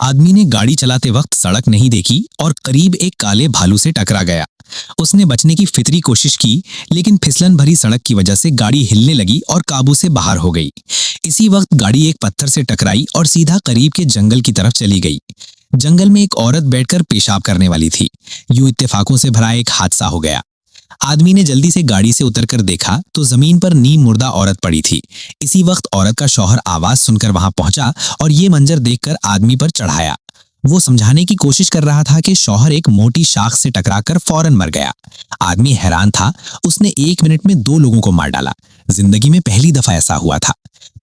आदमी ने गाड़ी चलाते वक्त सड़क नहीं देखी और करीब एक काले भालू से टकरा गया। उसने बचने की फितरी कोशिश की, लेकिन फिसलन भरी सड़क की वजह से गाड़ी हिलने लगी और काबू से बाहर हो गई। इसी वक्त गाड़ी एक पत्थर से टकराई और सीधा करीब के जंगल की तरफ चली गई। जंगल में एक औरत बैठकर पेशाब करने वाली थी। यूं इत्तेफाकों से भरा एक हादसा हो गया। आदमी ने जल्दी से गाड़ी से उतरकर देखा तो जमीन पर नीम मुर्दा औरत पड़ी थी। इसी वक्त औरत का शौहर आवाज सुनकर वहां पहुंचा और ये मंजर देखकर आदमी पर चढ़ाया। वो समझाने की कोशिश कर रहा था कि शौहर एक मोटी शाख से टकराकर फौरन मर गया। आदमी हैरान था। उसने 1 मिनट में 2 लोगों को मार डाला। जिंदगी में पहली दफा ऐसा हुआ था।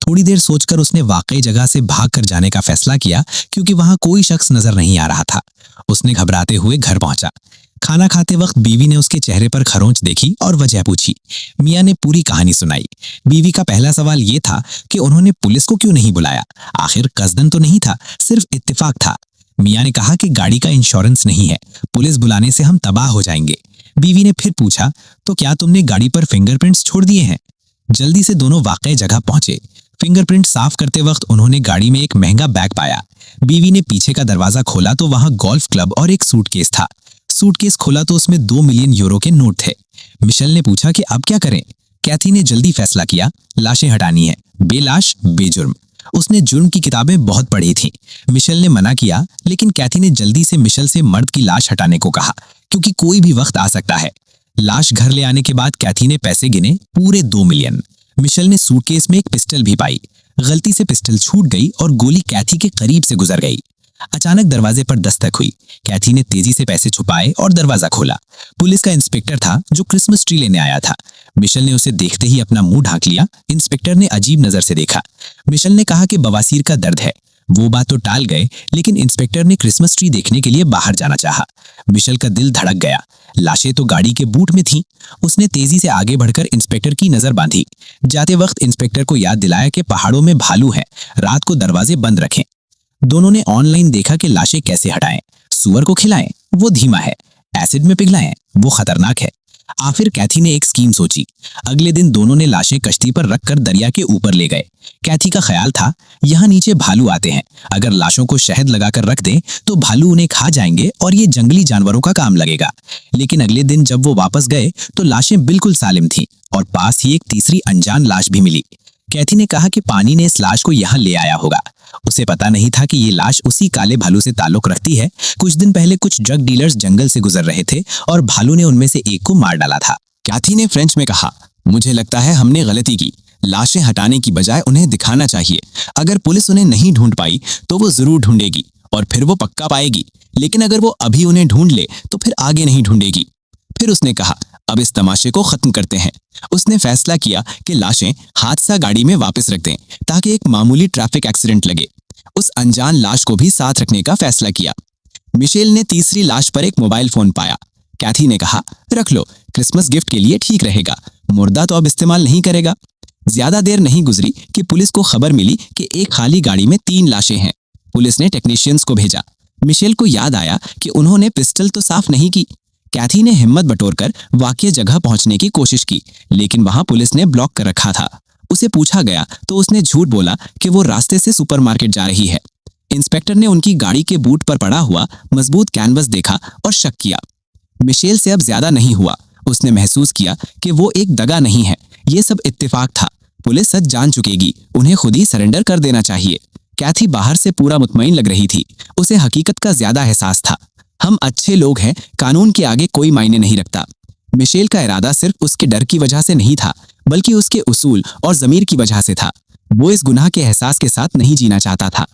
थोड़ी देर सोचकर उसने वाकई जगह से भागकर जाने का फैसला किया, क्योंकि वहां कोई शख्स नजर नहीं आ रहा था। उसने घबराते हुए घर पहुंचा। खाना खाते वक्त बीवी ने उसके चेहरे पर खरोंच देखी और वजह पूछी। मियां ने पूरी कहानी सुनाई। बीवी का पहला सवाल ये था कि उन्होंने पुलिस को क्यों नहीं बुलाया। आखिर कसदन तो नहीं था, सिर्फ इत्तेफाक था। मियां ने कहा कि गाड़ी का इंश्योरेंस नहीं है, पुलिस बुलाने से हम तबाह हो जाएंगे। बीवी ने फिर पूछा, तो क्या तुमने गाड़ी पर फिंगरप्रिंट्स छोड़ दिए हैं? जल्दी से दोनों वाकई जगह पहुंचे। फिंगरप्रिंट साफ करते वक्त उन्होंने गाड़ी में एक महंगा बैग पाया। बीवी ने पीछे का दरवाजा खोला तो वहां गोल्फ क्लब और एक सूटकेस था। सूटकेस खोला तो उसमें 2 मिलियन यूरो के नोट थे। मिशेल ने पूछा कि अब क्या करें। कैथी ने जल्दी फैसला किया, लाशें हटानी है, बेलाश बेजुर्म। उसने जुर्म की किताबें बहुत पढ़ी थी। मिशेल ने मना किया, लेकिन कैथी ने जल्दी से मिशेल से मर्द की लाश हटाने को कहा, क्योंकि कोई भी वक्त आ सकता है। लाश घर ले आने के बाद कैथी ने पैसे गिने, पूरे 2 मिलियन। मिशेल ने सूटकेस में एक पिस्टल भी पाई। गलती से पिस्टल छूट गई और गोली कैथी के करीब से गुजर गई। अचानक दरवाजे पर दस्तक हुई। कैथी ने तेजी से पैसे छुपाए और दरवाजा खोला। पुलिस का इंस्पेक्टर था, जो क्रिसमस ट्री लेने आया था। मिशेल ने उसे देखते ही अपना मुंह ढांक लिया। इंस्पेक्टर ने अजीब नजर से देखा। मिशेल ने कहा कि बवासीर का दर्द है। वो बात तो टाल गए, लेकिन इंस्पेक्टर ने क्रिसमस ट्री देखने के लिए बाहर जाना चाहा। मिशेल का दिल धड़क गया। लाशें तो गाड़ी के बूट में थीं। उसने तेजी से आगे बढ़कर इंस्पेक्टर की नजर बांधी। जाते वक्त इंस्पेक्टर को याद दिलाया कि पहाड़ों में भालू है, रात को दरवाजे बंद रखें। दोनों ने ऑनलाइन देखा कि लाशें कैसे हटाएं। सुअर को खिलाएं, वो धीमा है। एसिड में पिघलाएं, वो खतरनाक है। आखिर कैथी ने एक स्कीम सोची। अगले दिन दोनों ने लाशें कश्ती पर रखकर दरिया के ऊपर ले गए। कैथी का ख्याल था, यहाँ नीचे भालू आते हैं, अगर लाशों को शहद लगाकर रख दें तो भालू उन्हें खा जाएंगे और ये जंगली जानवरों का काम लगेगा। लेकिन अगले दिन जब वो वापस गए तो लाशें बिल्कुल सालिम थीं और पास ही एक तीसरी अनजान लाश भी मिली। कैथी ने कहा कि पानी ने इस लाश को यहाँ ले आया होगा। उसे पता नहीं था कि ये लाश उसी काले भालू से ताल्लुक रखती है। कुछ दिन पहले कुछ ड्रग डीलर्स जंगल से गुजर रहे थे और भालू ने उनमें से एक को मार डाला था। कैथी ने फ्रेंच में कहा, मुझे लगता है हमने गलती की। लाशें हटाने की बजाय उन्हें दिखाना चाहिए। अगर पुलिस उन्हें नहीं ढूंढ पाई तो वो जरूर ढूंढेगी और फिर वो पक्का पाएगी। लेकिन अगर वो अभी उन्हें ढूंढ ले तो फिर आगे नहीं ढूंढेगी। फिर उसने कहा, अब इस तमाशे को खत्म करते हैं। उसने फैसला किया कि लाशें हादसा गाड़ी में वापस रख दें, ताकि एक मामूली ट्रैफिक एक्सीडेंट लगे। उस अनजान लाश को भी साथ रखने का फैसला किया। मिशेल ने तीसरी लाश पर एक मोबाइल फोन पाया। कैथी ने कहा, रख लो, क्रिसमस गिफ्ट के लिए ठीक रहेगा। मुर्दा तो अब इस्तेमाल नहीं करेगा। ज्यादा देर नहीं गुजरी कि पुलिस को खबर मिली कि एक खाली गाड़ी में 3 लाशें हैं। पुलिस ने टेक्नीशियंस को भेजा। मिशेल को याद आया कि उन्होंने पिस्टल तो साफ नहीं की। कैथी ने हिम्मत बटोरकर वाकई जगह पहुंचने की कोशिश की, लेकिन वहां पुलिस ने ब्लॉक कर रखा था। उसे पूछा गया तो उसने झूठ बोला कि वो रास्ते से सुपरमार्केट जा रही है। इंस्पेक्टर ने उनकी गाड़ी के बूट पर पड़ा हुआ मजबूत कैनवस देखा और शक किया। मिशेल से अब ज्यादा नहीं हुआ। उसने महसूस किया कि वो एक दगा नहीं है, ये सब इत्तेफाक था। पुलिस सच जान चुकेगी, उन्हें खुद ही सरेंडर कर देना चाहिए। कैथी बाहर से पूरा मुतमईन लग रही थी। उसे हकीकत का ज्यादा एहसास था। हम अच्छे लोग हैं, कानून के आगे कोई मायने नहीं रखता। मिशेल का इरादा सिर्फ उसके डर की वजह से नहीं था, बल्कि उसके उसूल और ज़मीर की वजह से था। वो इस गुनाह के एहसास के साथ नहीं जीना चाहता था।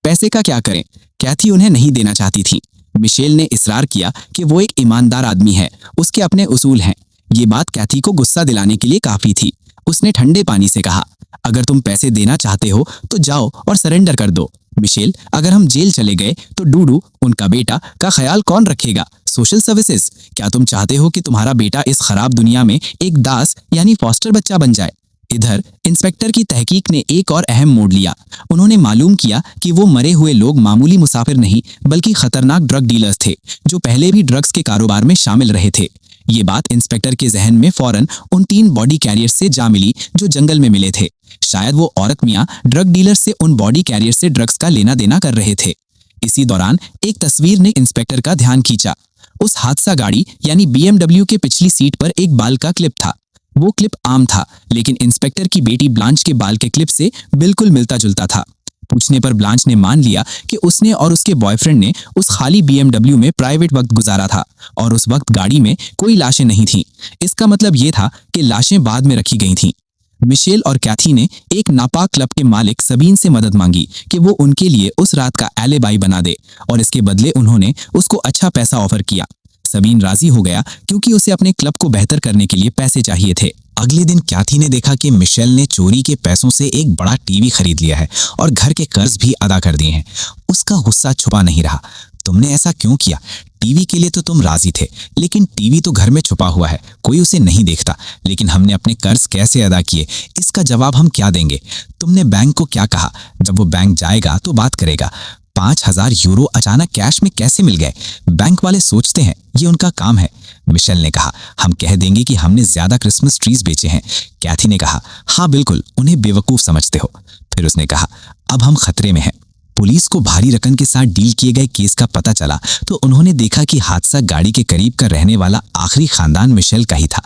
पैसे का क्या करें? कैथी उन्हें नहीं देना चाहती थी। मिशेल ने इसरार किया कि वो एक ईमानदार आदमी है, उसके अपने उसूल हैं। ये बात कैथी को गुस्सा दिलाने के लिए काफ़ी थी। उसने ठंडे पानी से कहा, अगर तुम पैसे देना चाहते हो तो जाओ और सरेंडर कर दो। मिशेल, अगर हम जेल चले गए तो डूडू, उनका बेटा, का ख्याल कौन रखेगा? Social services? क्या तुम चाहते हो कि तुम्हारा बेटा इस खराब दुनिया में एक दास यानी फॉस्टर बच्चा बन जाए? इधर इंस्पेक्टर की तहकीक ने एक और अहम मोड़ लिया। उन्होंने मालूम किया कि वो मरे हुए लोग मामूली मुसाफिर नहीं, बल्कि खतरनाक ड्रग डीलर्स थे, जो पहले भी ड्रग्स के कारोबार में शामिल रहे थे। ये बात इंस्पेक्टर के जहन में फौरन उन 3 बॉडी कैरियर्स से जा मिली जो जंगल में मिले थे। शायद वो औरत मियाँ ड्रग डीलर से उन बॉडी कैरियर से ड्रग्स का लेना देना कर रहे थे। इसी दौरान एक तस्वीर ने इंस्पेक्टर का ध्यान खींचा। उस हादसा गाड़ी यानी BMW के पिछली सीट पर एक बाल का क्लिप था। वो क्लिप आम था, लेकिन इंस्पेक्टर की बेटी ब्लांच के बाल के क्लिप से बिल्कुल मिलता जुलता था। पूछने पर ब्लांच ने मान लिया कि उसने और उसके बॉयफ्रेंड ने उस खाली BMW में प्राइवेट वक्त गुजारा था और उस वक्त गाड़ी में कोई लाशें नहीं थीं। इसका मतलब ये था कि लाशें बाद में रखी गई थीं। मिशेल और कैथी ने एक नापाक क्लब के मालिक सबीन से मदद मांगी कि वो उनके लिए उस रात का एलिबाई बना दे और इसके बदले उन्होंने उसको अच्छा पैसा ऑफर किया। सबीन राजी हो गया क्योंकि उसे अपने क्लब को बेहतर करने के लिए पैसे चाहिए थे। अगले दिन कैथी ने देखा कि मिशेल ने चोरी के पैसों से एक बड़ा टीवी खरीद लिया है और घर के कर्ज भी अदा कर दिए हैं। उसका गुस्सा छुपा नहीं रहा। तुमने ऐसा क्यों किया? टीवी के लिए तो तुम राजी थे, लेकिन टीवी तो घर में छुपा हुआ है, कोई उसे नहीं देखता। लेकिन हमने अपने कर्ज कैसे अदा किए, इसका जवाब हम क्या देंगे? तुमने बैंक को क्या कहा? जब वो बैंक जाएगा तो बात करेगा। 5,000 यूरो अचानक कैश में कैसे मिल गए? बैंक वाले सोचते हैं ये उनका काम है। मिशेल ने कहा, हम कह देंगे कि हमने ज्यादा क्रिसमस ट्रीज बेचे हैं। कैथी ने कहा, हाँ बिल्कुल, उन्हें बेवकूफ समझते हो। फिर उसने कहा, अब हम खतरे में हैं। पुलिस को भारी रकम के साथ डील किए गए केस का पता चला तो उन्होंने देखा कि हादसा गाड़ी के करीब का रहने वाला आखिरी खानदान मिशेल का ही था।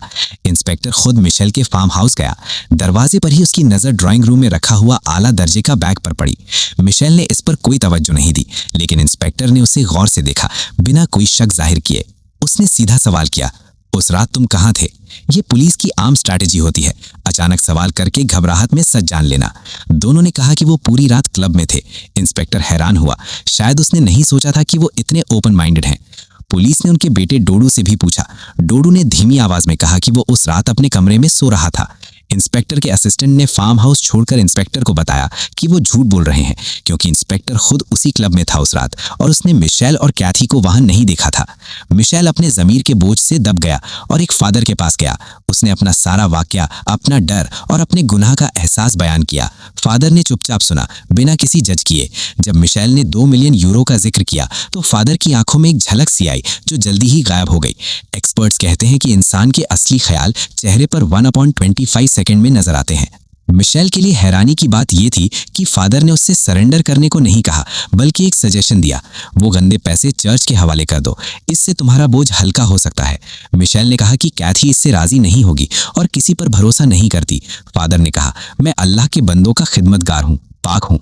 इंस्पेक्टर खुद मिशेल के फार्म हाउस गया। दरवाजे पर ही उसकी नजर ड्राइंग रूम में रखा हुआ आला दर्जे का बैग पर पड़ी। मिशेल ने इस पर कोई तवज्जो नहीं दी, लेकिन इंस्पेक्टर ने उसे गौर से देखा, बिना कोई शक जाहिर किए। उसने सीधा सवाल किया, उस रात तुम कहाँ थे? ये पुलिस की आम स्ट्रैटेजी होती है, अचानक सवाल करके घबराहट में सच जान लेना। दोनों ने कहा कि वो पूरी रात क्लब में थे। इंस्पेक्टर हैरान हुआ, शायद उसने नहीं सोचा था कि वो इतने ओपन माइंडेड हैं। पुलिस ने उनके बेटे डोडू से भी पूछा। डोडू ने धीमी आवाज में कहा कि वो उस रात अपने कमरे में सो रहा था। इंस्पेक्टर के असिस्टेंट ने फार्म हाउस छोड़कर इंस्पेक्टर को बताया कि वो झूठ बोल रहे हैं, क्योंकि इंस्पेक्टर खुद उसी क्लब में था उस रात और उसने मिशेल और कैथी को वहां नहीं देखा था। मिशेल अपने जमीर के बोझ से दब गया और एक फादर के पास गया। उसने अपना सारा वाकया, अपना डर और अपने गुनाह का एहसास बयान किया। फादर ने चुपचाप सुना, बिना किसी जज किए। जब मिशेल ने 2 मिलियन यूरो का जिक्र किया तो फादर की आंखों में एक झलक सी आई जो जल्दी ही गायब हो गई। एक्सपर्ट्स कहते हैं कि इंसान के असली ख्याल चेहरे पर 1/25 सेकंड में नजर आते हैं। मिशेल के लिए हैरानी की बात यह थी कि फादर ने उससे सरेंडर करने को नहीं कहा, बल्कि एक सजेशन दिया, वो गंदे पैसे चर्च के हवाले कर दो, इससे तुम्हारा बोझ हल्का हो सकता है। मिशेल ने कहा कि कैथी इससे राजी नहीं होगी और किसी पर भरोसा नहीं करती। फादर ने कहा, मैं अल्लाह के बंदों का खिदमतगार हूँ, पाक हूँ।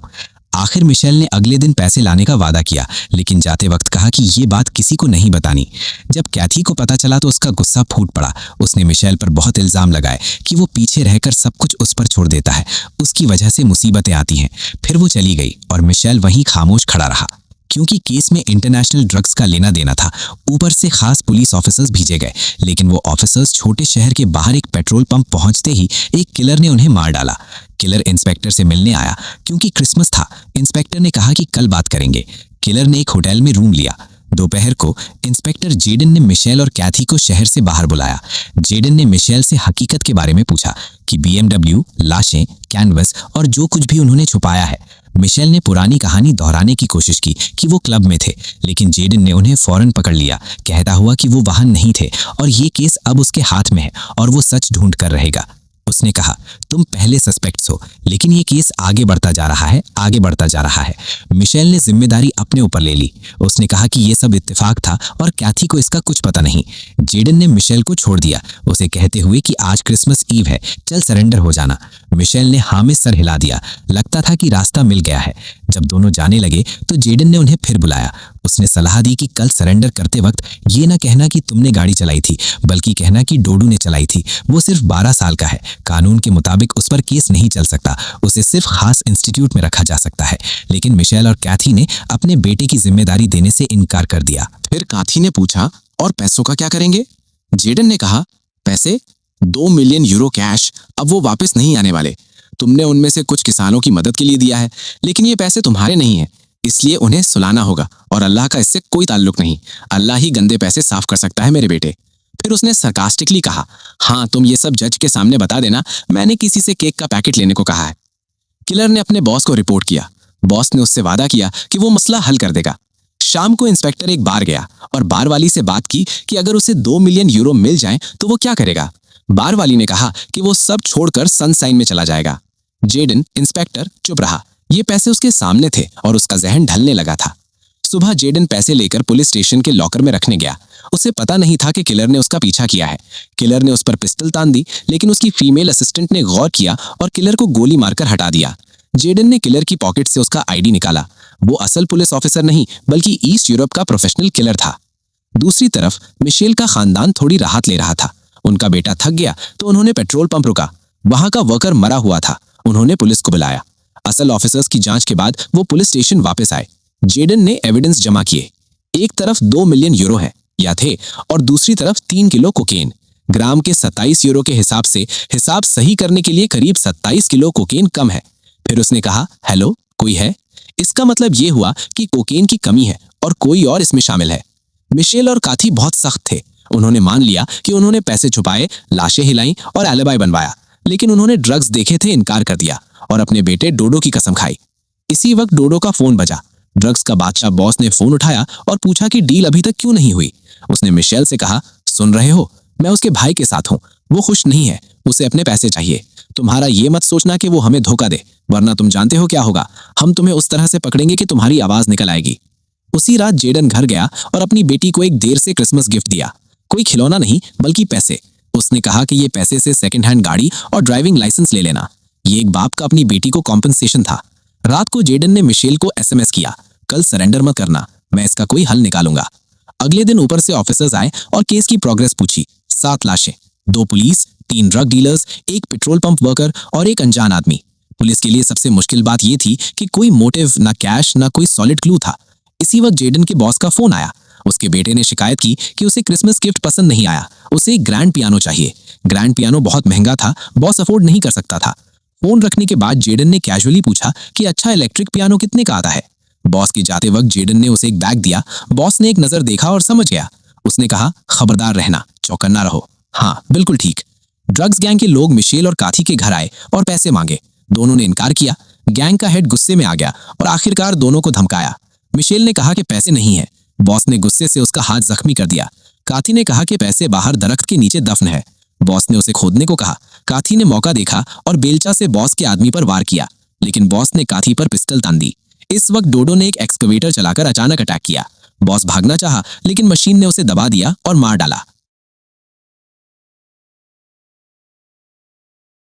आखिर मिशेल ने अगले दिन पैसे लाने का वादा किया, लेकिन जाते वक्त कहा कि ये बात किसी को नहीं बतानी। जब कैथी को पता चला तो उसका गुस्सा फूट पड़ा। उसने मिशेल पर बहुत इल्जाम लगाए कि वो पीछे रहकर सब कुछ उस पर छोड़ देता है, उसकी वजह से मुसीबतें आती हैं। फिर वो चली गई और मिशेल वहीं खामोश खड़ा रहा। क्योंकि केस में इंटरनेशनल ड्रग्स का लेना देना था, ऊपर से खास पुलिस ऑफिसर्स भेजे गए, लेकिन वो ऑफिसर्स छोटे शहर के बाहर एक पेट्रोल पंप पहुंचते ही एक किलर ने उन्हें मार डाला। किलर इंस्पेक्टर से मिलने आया क्योंकि क्रिसमस था। इंस्पेक्टर ने कहा कि कल बात करेंगे। किलर ने एक होटल में रूम लिया। दोपहर को इंस्पेक्टर जेडन ने मिशेल और कैथी को शहर से बाहर बुलाया। जेडन ने मिशेल से हकीकत के बारे में पूछा कि BMW, लाशें, कैनवस और जो कुछ भी उन्होंने छुपाया है। मिशेल ने पुरानी कहानी दोहराने की कोशिश की कि वो क्लब में थे, लेकिन जेडन ने उन्हें फौरन पकड़ लिया, कहता हुआ कि वो वहां नहीं थे और ये केस अब उसके हाथ में है और वो सच ढूंढ कर रहेगा। उसने कहा, तुम पहले सस्पेक्ट्स हो, लेकिन ये केस आगे बढ़ता जा रहा है, आगे बढ़ता जा रहा है। मिशेल ने जिम्मेदारी अपने ऊपर ले ली। उसने कहा कि ये सब इत्तेफाक था और कैथी को इसका कुछ पता नहीं। जेडन ने मिशेल को छोड़ दिया, उसे कहते हुए कि आज क्रिसमस ईव है, चल सरेंडर हो जाना। मिशेल ने हाँ में सर हिला दिया। लगता था कि रास्ता मिल गया है। जब दोनों जाने लगे तो जेडन ने उन्हें फिर बुलाया। उसने सलाह दी कि कल सरेंडर करते वक्त ये ना कहना कि तुमने गाड़ी चलाई थी, बल्कि कहना कि डोडू ने चलाई थी। वो सिर्फ 12 साल का है, कानून के मुताबिक उस पर केस नहीं चल सकता, उसे सिर्फ खास इंस्टीट्यूट में रखा जा सकता है। लेकिन मिशेल और कैथी ने अपने बेटे की जिम्मेदारी देने से इनकार कर दिया। फिर कैथी ने पूछा, और पैसों का क्या करेंगे? जेडन ने कहा, पैसे 2 मिलियन यूरो कैश अब वो वापस नहीं आने वाले। तुमने उनमें से कुछ किसानों की मदद के लिए दिया है, लेकिन ये पैसे तुम्हारे नहीं हैं, इसलिए उन्हें सुलाना होगा और अल्लाह का इससे कोई ताल्लुक नहीं। अल्लाह ही गंदे पैसे साफ कर सकता है मेरे बेटे। फिर उसने सरकास्टिकली कहा, हाँ तुम ये सब जज के सामने बता देना, मैंने किसी से केक का पैकेट लेने को कहा है। किलर ने अपने बॉस को रिपोर्ट किया। बॉस ने उससे वादा किया कि वो मसला हल कर देगा। शाम को इंस्पेक्टर एक बार गया और बार वाली से बात की कि अगर उसे 2 मिलियन यूरो मिल जाएं तो वो क्या करेगा। बार वाली ने कहा कि वो सब छोड़कर सनसाइन में चला जाएगा। जेडन, इंस्पेक्टर, चुप रहा। ये पैसे उसके सामने थे और उसका जहन ढलने लगा था। सुबह जेडन पैसे लेकर पुलिस स्टेशन के लॉकर में रखने गया। उसे पता नहीं था कि किलर ने उसका पीछा किया है। किलर ने उस पर पिस्टल तान दी, लेकिन उसकी फीमेल असिस्टेंट ने गौर किया और किलर को गोली मारकर हटा दिया। जेडन ने किलर की पॉकेट से उसका आईडी निकाला। वो असल पुलिस ऑफिसर नहीं बल्कि ईस्ट यूरोप का प्रोफेशनल किलर था। दूसरी तरफ मिशेल का खानदान थोड़ी राहत ले रहा था। उनका बेटा थक गया तो उन्होंने पेट्रोल पंप रुका। वहां का वर्कर मरा हुआ था। उन्होंने पुलिस को बुलाया। असल ऑफिसर्स की जांच के बाद वो पुलिस स्टेशन वापस आए। जेडन ने एविडेंस जमा किए। एक तरफ 2 मिलियन यूरो है या थे और दूसरी तरफ 3 किलो कोकेन। ग्राम के 27 यूरो के हिसाब से हिसाब सही करने के लिए करीब 27 किलो कोकेन कम है। फिर उसने कहा, हेलो, कोई है? इसका मतलब ये हुआ कि कोकेन की कमी है और कोई और इसमें शामिल है। मिशेल और काथी बहुत सख्त थे। उन्होंने मान लिया कि उन्होंने पैसे छुपाए, लाशें हिलाई और एलिबाई बनवाया, लेकिन उन्होंने ड्रग्स देखे थे, इनकार कर दिया और अपने बेटे डोडो की कसम खाई। इसी वक्त डोडो का फोन बजा। ड्रग्स का बादशाह बॉस ने फोन उठाया और पूछा कि डील अभी तक क्यों नहीं हुई। उसने मिशेल से कहा, सुन रहे हो, मैं उसके भाई के साथ हूं। वो खुश नहीं है, उसे अपने पैसे चाहिए। तुम्हारा ये मत सोचना कि वो हमें धोखा दे, वरना तुम जानते हो क्या होगा। हम तुम्हें उस तरह से पकड़ेंगे कि तुम्हारी आवाज निकल आएगी। उसी रात जेडन घर गया और अपनी बेटी को एक देर से क्रिसमस गिफ्ट दिया। कोई खिलौना नहीं बल्कि पैसे। उसने कहा कि ये पैसे से सेकंड हैंड गाड़ी और ड्राइविंग लाइसेंस ले लेना। ये एक बाप का अपनी बेटी को कॉम्पनसेशन था। रात को जेडन ने मिशेल को एसएमएस किया, कल सरेंडर मत करना, मैं इसका कोई हल निकालूंगा। अगले दिन ऊपर से ऑफिसर्स आए और केस की प्रोग्रेस पूछी। 7 लाशें, 2 police, 3 drug dealers, 1 petrol pump worker और 1 अनजान आदमी। पुलिस के लिए सबसे मुश्किल बात यह थी कि कोई मोटिव, ना कैश, ना कोई सॉलिड क्लू था। इसी वक्त जेडन के बॉस का फोन आया। उसके बेटे ने शिकायत की कि उसे क्रिसमस गिफ्ट पसंद नहीं आया। उसे एक ग्रैंड पियानो चाहिए। ग्रैंड पियानो बहुत महंगा था, बॉस अफोर्ड नहीं कर सकता था। फोन रखने के बाद जेडन ने कैजुअली पूछा कि अच्छा इलेक्ट्रिक पियानो कितने का आता है। बॉस के जाते वक्त जेडन ने उसे एक बैग दिया। बॉस ने एक नजर देखा और समझ गया। उसने कहा, खबरदार रहना, चौकन्ना रहो। हाँ, बिल्कुल ठीक। ड्रग्स गैंग के लोग मिशेल और काथी के घर आए और पैसे मांगे। दोनों ने इनकार किया। गैंग का हेड गुस्से में आ गया और आखिरकार दोनों को धमकाया। मिशेल ने कहा कि पैसे नहीं है। बॉस ने गुस्से से उसका हाथ जख्मी कर दिया। काथी ने कहा कि पैसे बाहर दरख्त के नीचे दफन है। बॉस ने उसे खोदने को कहा। काथी ने मौका देखा और बेलचा से बॉस के आदमी पर वार किया, लेकिन बॉस ने काथी पर पिस्टल तान दी। इस वक्त डोडो ने एक एक्सकवेटर चलाकर अचानक अटैक किया। बॉस भागना चाहा, लेकिन मशीन ने उसे दबा दिया और मार डाला।